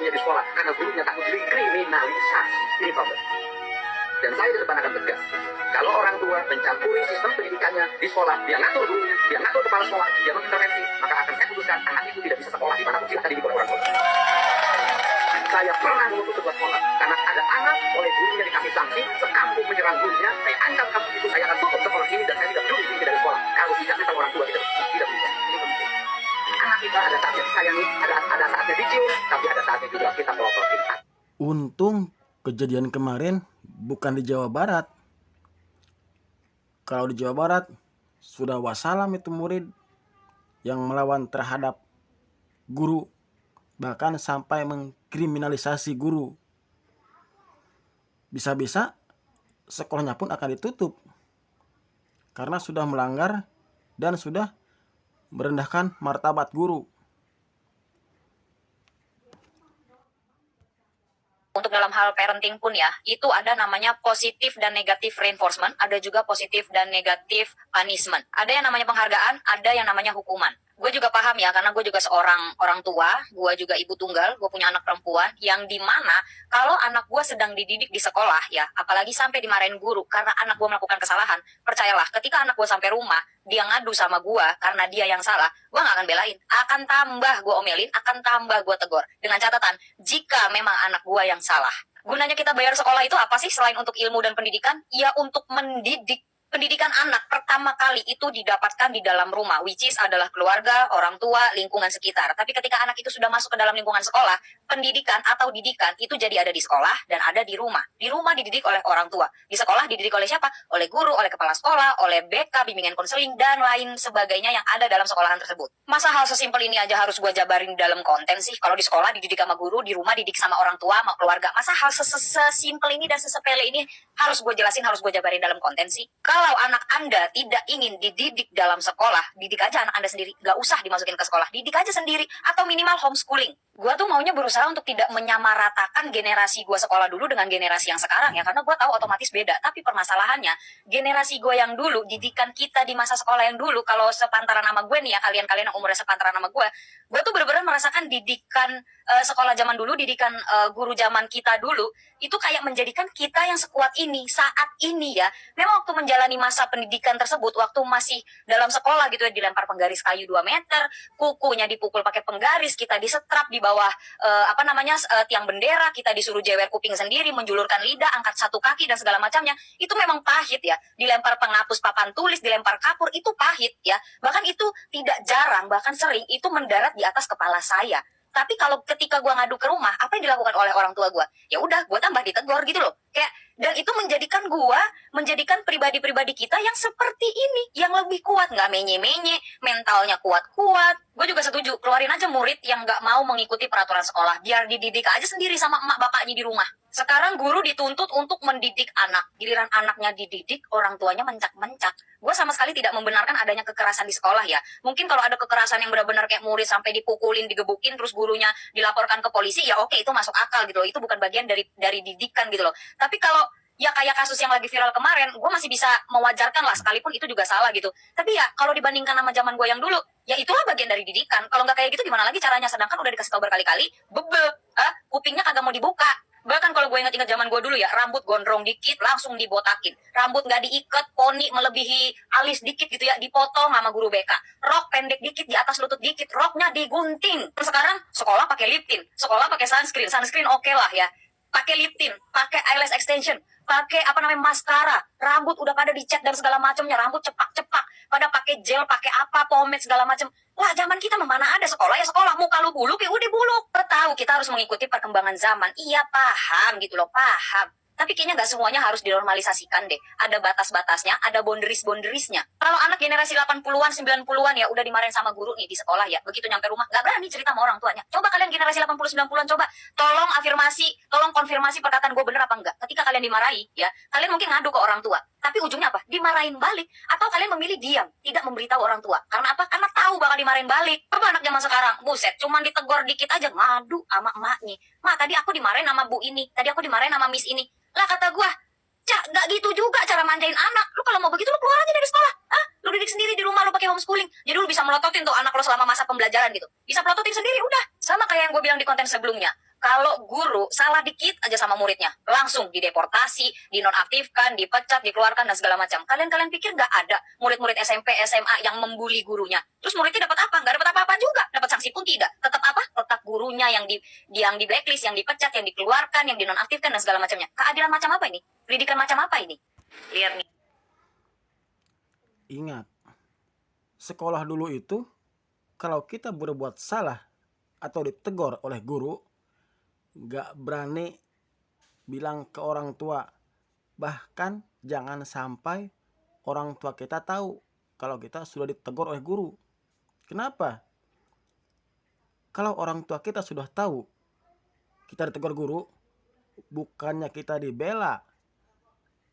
gurunya di sekolah karena gurunya takut dikriminalisasi. Ini problem. Dan saya di depan akan tegas. Kalau orang tua mencampuri sistem pendidikannya di sekolah, dia ngatur gurunya, dia ngatur kepala sekolah, dia mengintervensi, maka akan saya putuskan anak itu tidak bisa sekolah dimanapun silahkan dididik oleh orang tua. Saya pernah menutup sebuah sekolah karena ada anak oleh gurunya dikasih sanksi, sekampung menyerang gurunya, saya ancam kamu itu, saya akan tutup sekolah ini dan saya tidak peduli ini dari sekolah. Kalau tidak tentang orang tua tidak bisa. Ini penting. Anak kita ada saatnya disayangi, ada saatnya dicium, tapi ada saatnya juga kita melototin. Untung kejadian kemarin bukan di Jawa Barat. Kalau di Jawa Barat sudah wassalam itu murid yang melawan terhadap guru, bahkan sampai mengkriminalisasi guru. Bisa-bisa sekolahnya pun akan ditutup karena sudah melanggar dan sudah merendahkan martabat guru. Untuk dalam hal parenting pun ya, itu ada namanya positif dan negatif reinforcement, ada juga positif dan negatif punishment. Ada yang namanya penghargaan, ada yang namanya hukuman. Gue juga paham ya, karena gue juga seorang orang tua, gue juga ibu tunggal, gue punya anak perempuan, yang dimana kalau anak gue sedang dididik di sekolah ya, apalagi sampai dimarahin guru karena anak gue melakukan kesalahan, percayalah ketika anak gue sampai rumah, dia ngadu sama gue karena dia yang salah, gue gak akan belain, akan tambah gue omelin, akan tambah gue tegur, dengan catatan, jika memang anak gue yang salah. Gunanya kita bayar sekolah itu apa sih selain untuk ilmu dan pendidikan? Ya untuk mendidik. Pendidikan anak pertama kali itu didapatkan di dalam rumah, which is adalah keluarga, orang tua, lingkungan sekitar. Tapi ketika anak itu sudah masuk ke dalam lingkungan sekolah, pendidikan atau didikan itu jadi ada di sekolah dan ada di rumah. Di rumah dididik oleh orang tua. Di sekolah dididik oleh siapa? Oleh guru, oleh kepala sekolah, oleh BK, bimbingan konseling, dan lain sebagainya yang ada dalam sekolahan tersebut. Masa hal sesimpel ini aja harus gue jabarin dalam konten sih? Kalau di sekolah dididik sama guru, di rumah dididik sama orang tua, sama keluarga. Masa hal sesimpel ini dan sesepele ini harus gue jelasin, harus gue jabarin dalam konten sih? Kalau anak Anda tidak ingin dididik dalam sekolah, didik aja anak Anda sendiri. Gak usah dimasukin ke sekolah, didik aja sendiri. Atau minimal homeschooling. Gue tuh maunya berusaha untuk tidak menyamaratakan generasi gue sekolah dulu dengan generasi yang sekarang ya. Karena gue tahu otomatis beda. Tapi permasalahannya, generasi gue yang dulu, didikan kita di masa sekolah yang dulu, kalau sepantaran sama gue nih ya, kalian-kalian yang umurnya sepantaran sama gue tuh bener-bener merasakan didikan sekolah zaman dulu, didikan guru zaman kita dulu, itu kayak menjadikan kita yang sekuat ini, saat ini ya. Memang waktu menjalani masa pendidikan tersebut, waktu masih dalam sekolah gitu ya, dilempar penggaris kayu 2 meter, kukunya dipukul pakai penggaris, kita disetrap di bawah tiang bendera, kita disuruh jewer kuping sendiri, menjulurkan lidah, angkat 1 kaki dan segala macamnya. Itu memang pahit ya. Dilempar penghapus papan tulis, dilempar kapur, itu pahit ya. Bahkan itu tidak jarang, bahkan sering itu mendarat di atas kepala saya. Tapi kalau ketika gue ngadu ke rumah, apa yang dilakukan oleh orang tua gue? Ya udah, gue tambah ditegur gitu loh. Kayak, dan itu menjadikan pribadi-pribadi kita yang seperti ini, yang lebih kuat, nggak menye-menye, mentalnya kuat-kuat. Gue juga setuju, keluarin aja murid yang nggak mau mengikuti peraturan sekolah, biar dididik aja sendiri sama emak bapaknya di rumah. Sekarang guru dituntut untuk mendidik anak, giliran anaknya dididik, orang tuanya mencak-mencak. Gue sama sekali tidak membenarkan adanya kekerasan di sekolah ya. Mungkin kalau ada kekerasan yang benar-benar kayak murid sampai dipukulin, digebukin, terus gurunya dilaporkan ke polisi, ya oke, itu masuk akal gitu loh. Itu bukan bagian dari didikan gitu loh. Tapi kalau ya kayak kasus yang lagi viral kemarin, gue masih bisa mewajarkan lah, sekalipun itu juga salah gitu. Tapi ya kalau dibandingkan sama zaman gue yang dulu, ya itulah bagian dari didikan. Kalau nggak kayak gitu gimana lagi caranya? Sedangkan udah dikasih tahu berkali-kali, kupingnya kagak mau dibuka. Bahkan kalau gue ingat-ingat zaman gue dulu ya, rambut gondrong dikit langsung dibotakin, rambut nggak diikat, poni melebihi alis dikit gitu ya, dipotong sama guru BK. Rok pendek dikit di atas lutut dikit, roknya digunting. Sekarang sekolah pakai lip tint, sekolah pakai sunscreen oke lah ya, pakai lip tint, pakai eyelash extension, pakai maskara, rambut udah pada dicat dan segala macamnya, rambut cepak-cepak, pada pakai gel, pakai apa, pomade segala macam. Lah zaman kita mana ada sekolah ya sekolah, muka lu buluk ya udah buluk. Tahu kita harus mengikuti perkembangan zaman. Iya paham gitu loh, paham. Tapi kayaknya nggak semuanya harus dinormalisasikan deh. Ada batas-batasnya, ada boundaries-boundariesnya. Kalau anak generasi 80-an, 90-an ya udah dimarahin sama guru nih di sekolah ya. Begitu nyampe rumah, nggak berani cerita sama orang tuanya. Coba kalian generasi 80-90-an, coba. Tolong afirmasi, tolong konfirmasi perkataan gue bener apa enggak. Ketika kalian dimarahi ya, kalian mungkin ngadu ke orang tua. Tapi ujungnya apa? Dimarahin balik. Atau kalian memilih diam, tidak memberitahu orang tua. Karena apa? Karena tahu bakal dimarahin balik. Coba anak zaman sekarang, buset, cuman ditegur dikit aja ngadu sama emaknya. Ma, tadi aku dimarahin sama bu ini, tadi aku dimarahin sama miss ini. Lah kata gua, Cak, gak gitu juga cara manjain anak. Lu kalau mau begitu lu keluar aja dari sekolah. Lu didik sendiri di rumah, lu pakai homeschooling. Jadi lu bisa melototin tuh anak lu selama masa pembelajaran gitu. Bisa pelototin sendiri, udah. Sama kayak yang gue bilang di konten sebelumnya. Kalau guru salah dikit aja sama muridnya, langsung dideportasi, dinonaktifkan, dipecat, dikeluarkan, dan segala macam. Kalian pikir nggak ada murid-murid SMP, SMA yang membuli gurunya? Terus muridnya dapat apa? Nggak dapat apa-apa juga. Dapat sanksi pun tidak. Tetap apa? Tetap gurunya yang di blacklist, yang dipecat, yang dikeluarkan, yang dinonaktifkan, dan segala macamnya. Keadilan macam apa ini? Pendidikan macam apa ini? Lihat nih. Ingat, sekolah dulu itu kalau kita berbuat salah atau ditegur oleh guru, gak berani bilang ke orang tua. Bahkan jangan sampai orang tua kita tahu kalau kita sudah ditegur oleh guru. Kenapa? Kalau orang tua kita sudah tahu kita ditegur guru, bukannya kita dibela,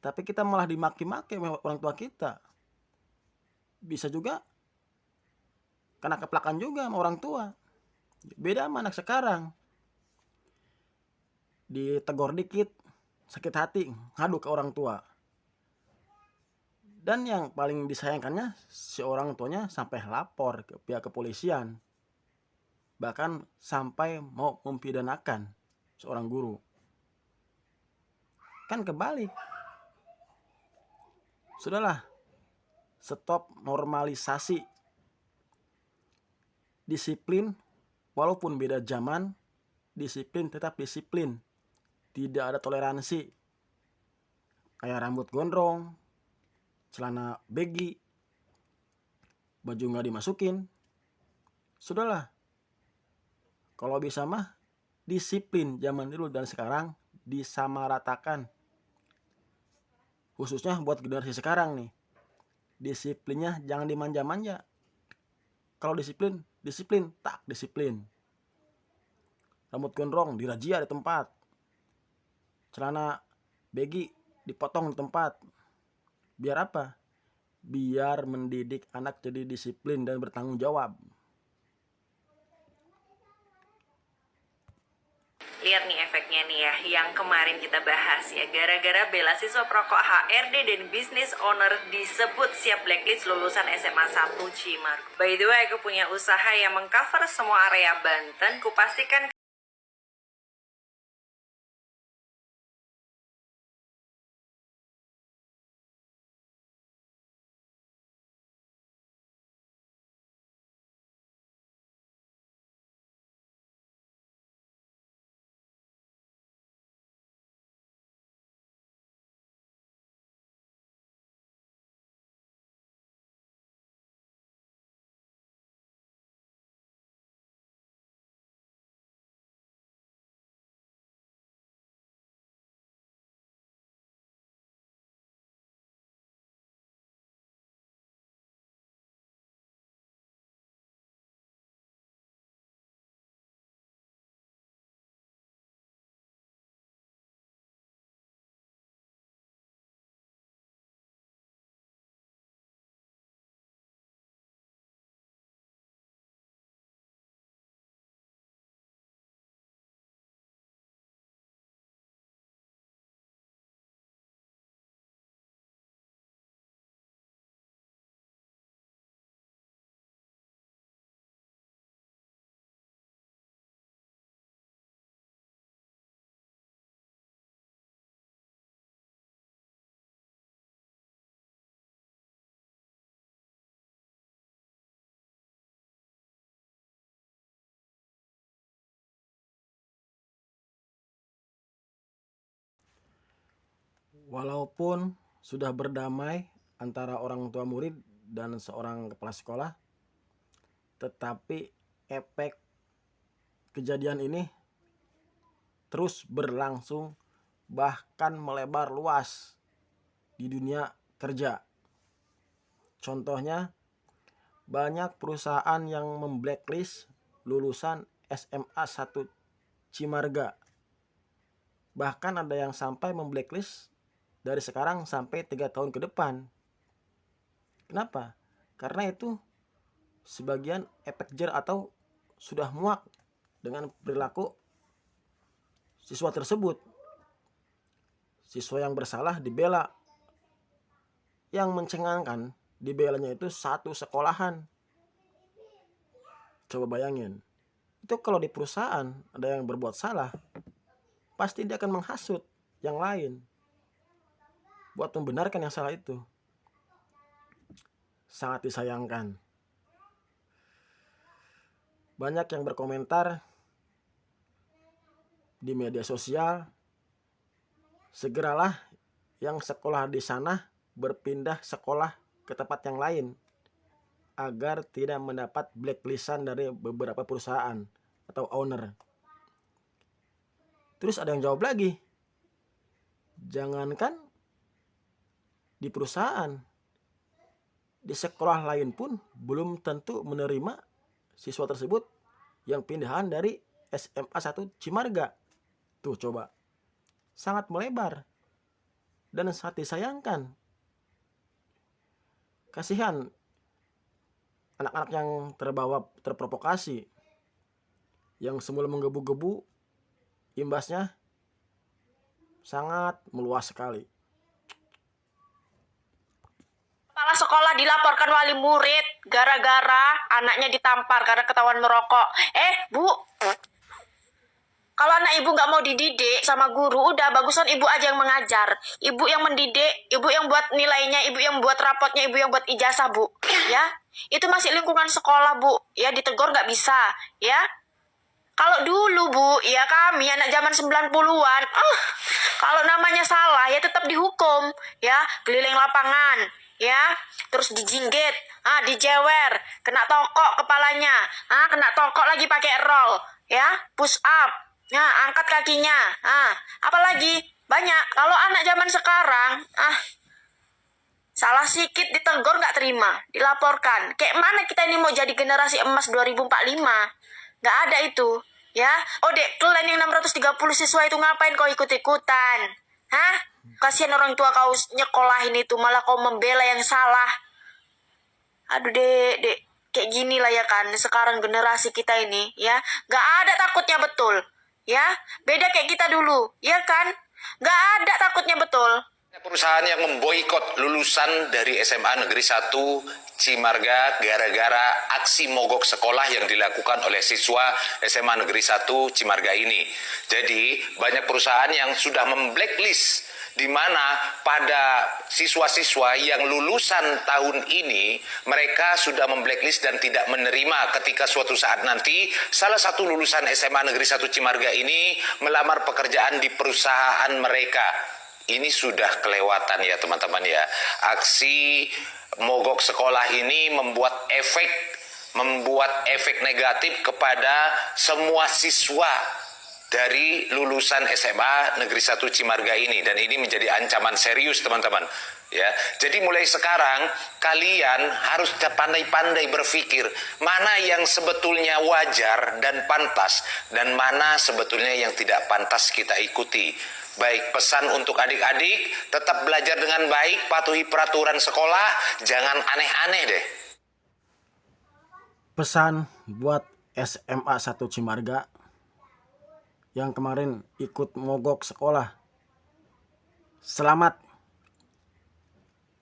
tapi kita malah dimaki-maki oleh orang tua kita. Bisa juga kena keplakan juga sama orang tua. Beda sama anak sekarang. Ditegur dikit, sakit hati, ngadu ke orang tua. Dan yang paling disayangkannya, si orang tuanya sampai lapor ke pihak kepolisian. Bahkan sampai mau mempidanakan seorang guru. Kan kebalik. Sudahlah, stop normalisasi. Disiplin, walaupun beda zaman, disiplin tetap disiplin. Tidak ada toleransi. Kayak rambut gondrong, celana baggy, baju nggak dimasukin. Sudahlah. Kalau bisa mah disiplin zaman dulu dan sekarang disamaratakan. Khususnya buat generasi sekarang nih. Disiplinnya jangan dimanja-manja. Kalau disiplin, tak disiplin. Rambut gondrong dirazia di tempat. Celana baggy dipotong di tempat. Biar apa? Biar mendidik anak jadi disiplin dan bertanggung jawab. Lihat nih efeknya nih ya, yang kemarin kita bahas ya. Gara-gara bela siswa perokok HRD dan business owner disebut siap blacklist lulusan SMA 1 Cimargo. By the way, aku punya usaha yang mengcover semua area Banten. Kupastikan Walaupun sudah berdamai antara orang tua murid dan seorang kepala sekolah, tetapi efek kejadian ini terus berlangsung, bahkan melebar luas di dunia kerja. Contohnya, banyak perusahaan yang memblacklist lulusan SMA 1 Cimarga. Bahkan ada yang sampai memblacklist dari sekarang sampai 3 tahun ke depan. Kenapa? Karena itu sebagian efek jer atau sudah muak dengan perilaku siswa tersebut. Siswa yang bersalah dibela. Yang mencengangkan, dibelanya itu satu sekolahan. Coba bayangin. itu kalau di perusahaan ada yang berbuat salah, pasti dia akan menghasut yang lain buat membenarkan yang salah itu. Sangat disayangkan. Banyak yang berkomentar di media sosial, segeralah yang sekolah di sana berpindah sekolah ke tempat yang lain agar tidak mendapat blacklistan dari beberapa perusahaan atau owner. Terus ada yang jawab lagi, jangankan di perusahaan, di sekolah lain pun belum tentu menerima siswa tersebut yang pindahan dari SMA 1 Cimarga. Tuh coba, sangat melebar dan sangat disayangkan. Kasihan anak-anak yang terprovokasi, yang semula menggebu-gebu, imbasnya sangat meluas sekali. Kepala sekolah dilaporkan wali murid gara-gara anaknya ditampar karena ketahuan merokok. Bu, kalau anak ibu nggak mau dididik sama guru, udah bagusan ibu aja yang mengajar. Ibu yang mendidik, ibu yang buat nilainya, ibu yang buat rapotnya, ibu yang buat ijazah, Bu. Ya, itu masih lingkungan sekolah, Bu. Ya, ditegur nggak bisa, ya. Kalau dulu, Bu, ya kami anak zaman 90-an, kalau namanya salah ya tetap dihukum, ya, keliling lapangan, ya, terus dijinggit, dijewer, kena tokok kepalanya, kena tokok lagi pakai roll, ya, push up, ya, angkat kakinya, apalagi banyak. Kalau anak zaman sekarang, salah sikit ditegur nggak terima, dilaporkan. Kayak mana kita ini mau jadi generasi emas 2045? Nggak ada itu, ya. Dek, kalian yang 630 siswa itu ngapain kau ikut-ikutan? Kasihan orang tua kau nyekolahin itu, malah kau membela yang salah. Aduh, dek, kayak gini lah ya kan, sekarang generasi kita ini, ya. Nggak ada takutnya, betul, ya. Beda kayak kita dulu, ya kan? Nggak ada takutnya, betul. Perusahaan yang memboikot lulusan dari SMA Negeri 1 Cimarga gara-gara aksi mogok sekolah yang dilakukan oleh siswa SMA Negeri 1 Cimarga ini. Jadi banyak perusahaan yang sudah memblacklist, di mana pada siswa-siswa yang lulusan tahun ini mereka sudah memblacklist dan tidak menerima ketika suatu saat nanti salah satu lulusan SMA Negeri 1 Cimarga ini melamar pekerjaan di perusahaan mereka. Ini sudah kelewatan ya teman-teman ya. Aksi mogok sekolah ini membuat efek negatif kepada semua siswa dari lulusan SMA Negeri 1 Cimarga ini, dan ini menjadi ancaman serius teman-teman ya. Jadi mulai sekarang kalian harus pandai-pandai berpikir mana yang sebetulnya wajar dan pantas dan mana sebetulnya yang tidak pantas kita ikuti. Baik, pesan untuk adik-adik, tetap belajar dengan baik, patuhi peraturan sekolah, jangan aneh-aneh deh. Pesan buat SMA 1 Cimarga yang kemarin ikut mogok sekolah. Selamat,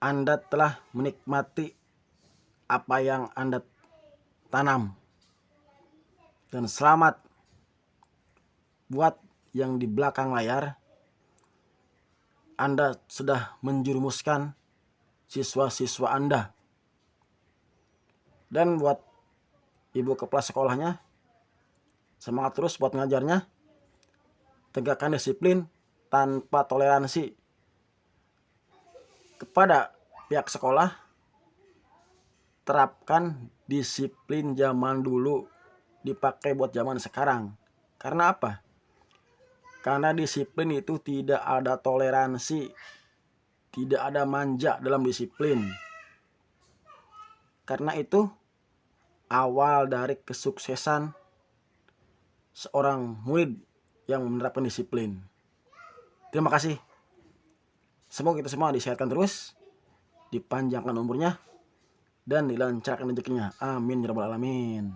Anda telah menikmati apa yang Anda tanam. Dan selamat buat yang di belakang layar, Anda sudah menjerumuskan siswa-siswa Anda. Dan buat ibu kepala sekolahnya, semangat terus buat ngajarnya. Tegakkan disiplin tanpa toleransi kepada pihak sekolah. Terapkan disiplin zaman dulu dipakai buat zaman sekarang. Karena apa? Karena disiplin itu tidak ada toleransi, tidak ada manja dalam disiplin. Karena itu awal dari kesuksesan seorang murid yang menerapkan disiplin. Terima kasih. Semoga kita semua disehatkan terus, dipanjangkan umurnya, dan dilancarkan rezekinya. Amin ya rabbal alamin.